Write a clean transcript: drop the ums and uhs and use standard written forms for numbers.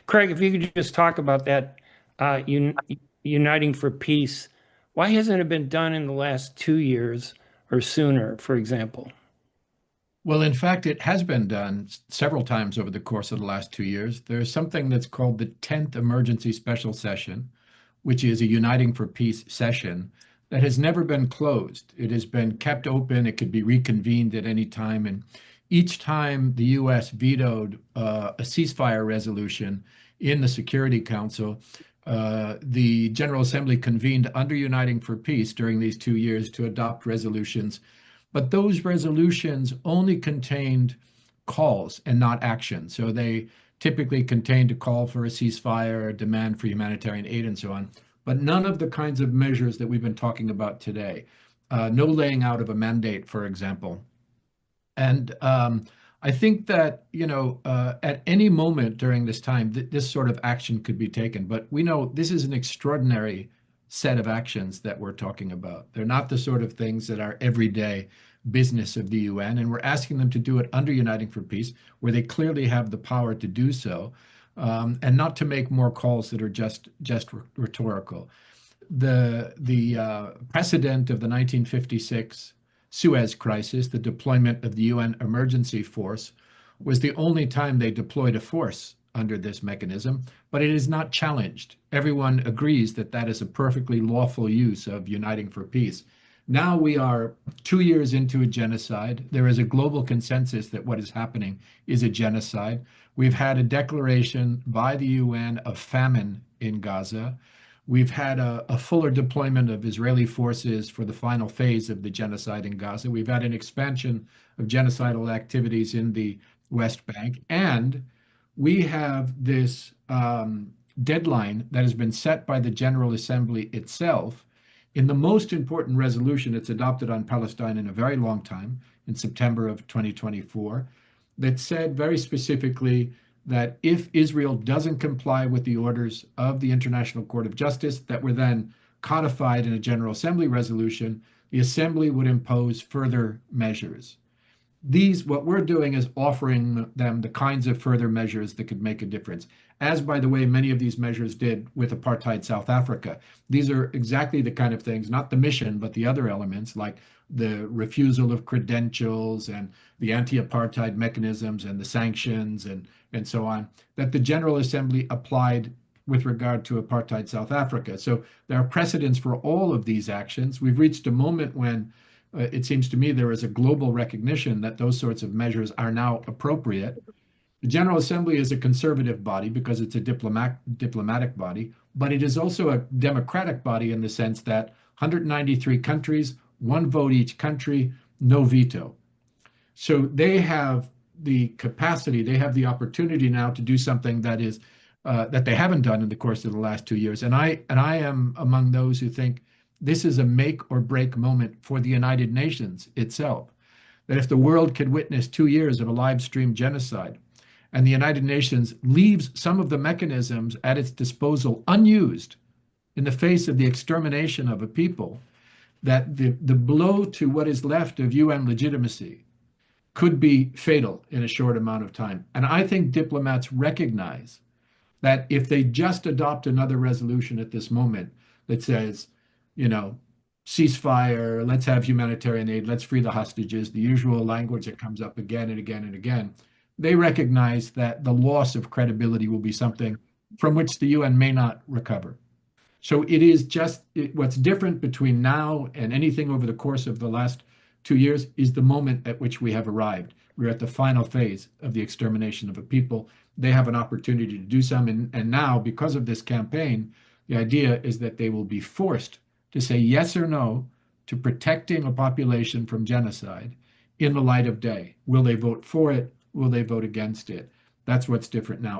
Craig, if you could just talk about that uniting for peace, why hasn't it been done in the last 2 years or sooner, for example? Well, in fact, it has been done several times over the course of the last 2 years. There's something that's called the 10th Emergency Special Session, which is a Uniting for Peace session that has never been closed. It has been kept open. It could be reconvened at any time. And each time the U.S. vetoed a ceasefire resolution in the Security Council, the General Assembly convened under Uniting for Peace during these 2 years to adopt resolutions, but those resolutions only contained calls and not action. So they typically contained a call for a ceasefire, a demand for humanitarian aid, and so on, but none of the kinds of measures that we've been talking about today. No laying out of a mandate, for example. And I think that, at any moment during this time, this sort of action could be taken. But we know this is an extraordinary set of actions that we're talking about. They're not the sort of things that are everyday business of the UN, and we're asking them to do it under Uniting for Peace, where they clearly have the power to do so, and not to make more calls that are just rhetorical. The precedent of the 1956 Suez Crisis, the deployment of the UN emergency force, was the only time they deployed a force under this mechanism, but it is not challenged. Everyone agrees that that is a perfectly lawful use of Uniting for Peace. Now we are 2 years into a genocide. There is a global consensus that what is happening is a genocide. We've had a declaration by the UN of famine in Gaza. We've had a fuller deployment of Israeli forces for the final phase of the genocide in Gaza. We've had an expansion of genocidal activities in the West Bank. And we have this deadline that has been set by the General Assembly itself in the most important resolution it's adopted on Palestine in a very long time, in September of 2024, that said very specifically that if Israel doesn't comply with the orders of the International Court of Justice that were then codified in a General Assembly resolution, the Assembly would impose further measures. What we're doing is offering them the kinds of further measures that could make a difference. As, by the way, many of these measures did with apartheid South Africa. These are exactly the kind of things, not the mission, but the other elements like the refusal of credentials and the anti-apartheid mechanisms and the sanctions and so on, that the General Assembly applied with regard to apartheid South Africa. So there are precedents for all of these actions. We've reached a moment when it seems to me there is a global recognition that those sorts of measures are now appropriate. The General Assembly is a conservative body because it's a diplomatic body, but it is also a democratic body in the sense that 193 countries, one vote each country, no veto. So they have the capacity, they have the opportunity now to do something that is that they haven't done in the course of the last 2 years. And I am among those who think this is a make or break moment for the United Nations itself. That if the world could witness 2 years of a live stream genocide and the United Nations leaves some of the mechanisms at its disposal unused in the face of the extermination of a people, that the blow to what is left of UN legitimacy could be fatal in a short amount of time. And I think diplomats recognize that if they just adopt another resolution at this moment that says, ceasefire, let's have humanitarian aid, let's free the hostages, the usual language that comes up again and again and again, they recognize that the loss of credibility will be something from which the UN may not recover. So it is just what's different between now and anything over the course of the last 2 years is the moment at which we have arrived. We're at the final phase of the extermination of a people. They have an opportunity to do some. And now, because of this campaign, the idea is that they will be forced to say yes or no to protecting a population from genocide in the light of day. Will they vote for it? Will they vote against it? That's what's different now.